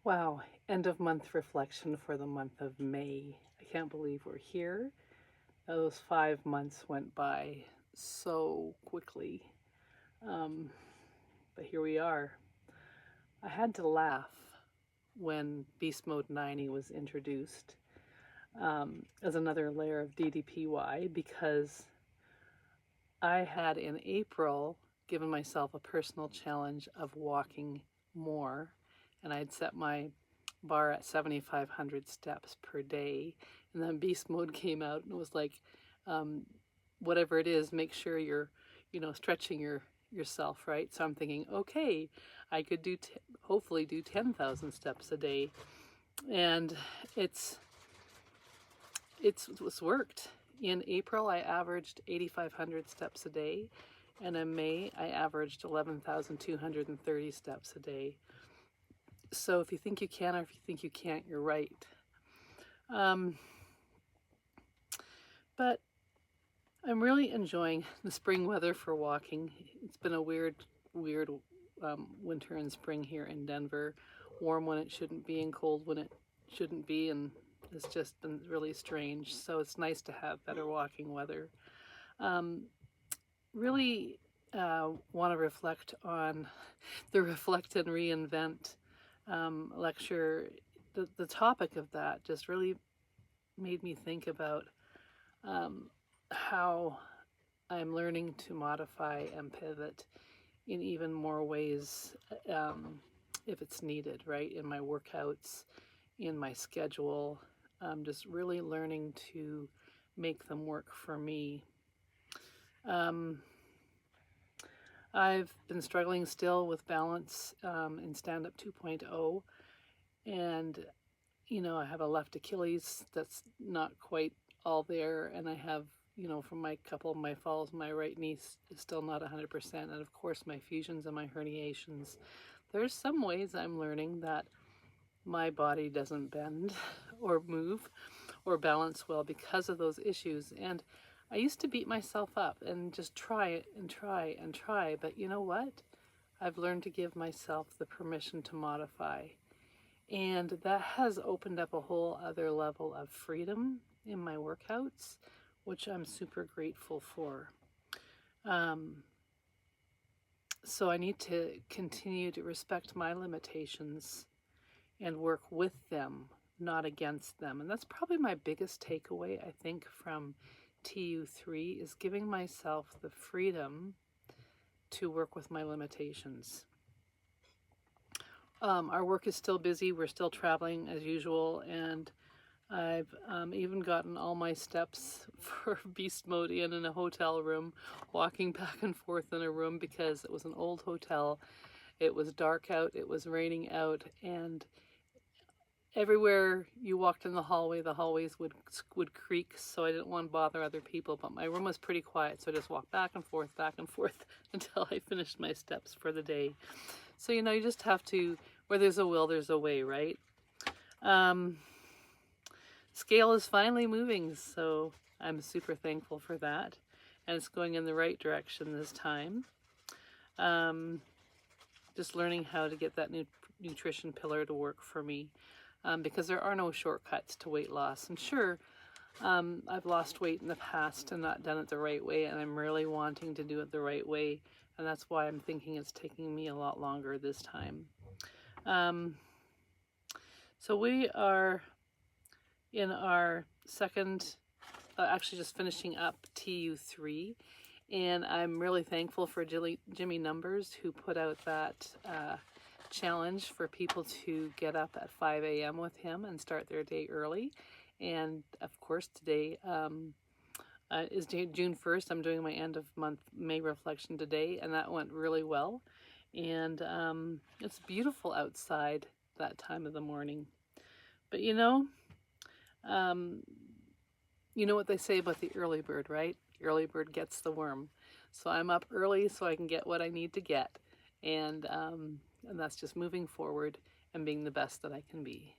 Wow, end of month reflection for the month of May. I can't believe we're here. Those 5 months went by so quickly. Um, but here we are. I had to laugh when Beast Mode 90 was introduced as another layer of DDPY because I had in April given myself a personal challenge of walking more, and I'd set my bar at 7,500 steps per day. And then Beast Mode came out and it was like, um, whatever it is, make sure you're, stretching yourself, right? So I'm thinking, okay, I could hopefully do 10,000 steps a day, and it's worked. In April, I averaged 8,500 steps a day, and in May, I averaged 11,230 steps a day. So if you think you can, or if you think you can't, you're right. But I'm really enjoying the spring weather for walking. It's been a weird winter and spring here in Denver. Warm when it shouldn't be and cold when it shouldn't be, and it's just been really strange. So it's nice to have better walking weather. Really want to reflect on the Reflect and Reinvent lecture. The topic of that just really made me think about how I'm learning to modify and pivot in even more ways if it's needed, right? In my workouts, in my schedule, just really learning to make them work for me. I've been struggling still with balance in Stand Up 2.0, and I have a left Achilles that's not quite all there, and I have, from my couple of my falls, my right knee is still not 100%, and of course my fusions and my herniations. There's some ways I'm learning that my body doesn't bend or move or balance well because of those issues, and I used to beat myself up and just try it and try and try, but you know what? I've learned to give myself the permission to modify. And that has opened up a whole other level of freedom in my workouts, which I'm super grateful for. So I need to continue to respect my limitations and work with them, not against them. And that's probably my biggest takeaway, I think, from TU3 is giving myself the freedom to work with my limitations. Our work is still busy. We're still traveling as usual, and I've even gotten all my steps for Beast Mode in a hotel room, walking back and forth in a room because it was an old hotel. It was dark out, it was raining out, and everywhere you walked in the hallways would creak, so I didn't want to bother other people, but my room was pretty quiet, so I just walked back and forth until I finished my steps for the day. So, you just have to, where there's a will, there's a way, right? Scale is finally moving, so I'm super thankful for that, and it's going in the right direction this time. Just learning how to get that nutrition pillar to work for me. Because there are no shortcuts to weight loss. And sure, I've lost weight in the past and not done it the right way, and I'm really wanting to do it the right way, and that's why I'm thinking it's taking me a lot longer this time. So we are in our second, actually just finishing up TU3, and I'm really thankful for Jimmy Numbers, who put out that challenge for people to get up at 5 a.m. with him and start their day early. And of course today is June 1st. I'm doing my end of month May reflection today, and that went really well. And it's beautiful outside that time of the morning. But you know what they say about the early bird, right? Early bird gets the worm. So I'm up early so I can get what I need to get. And that's just moving forward and being the best that I can be.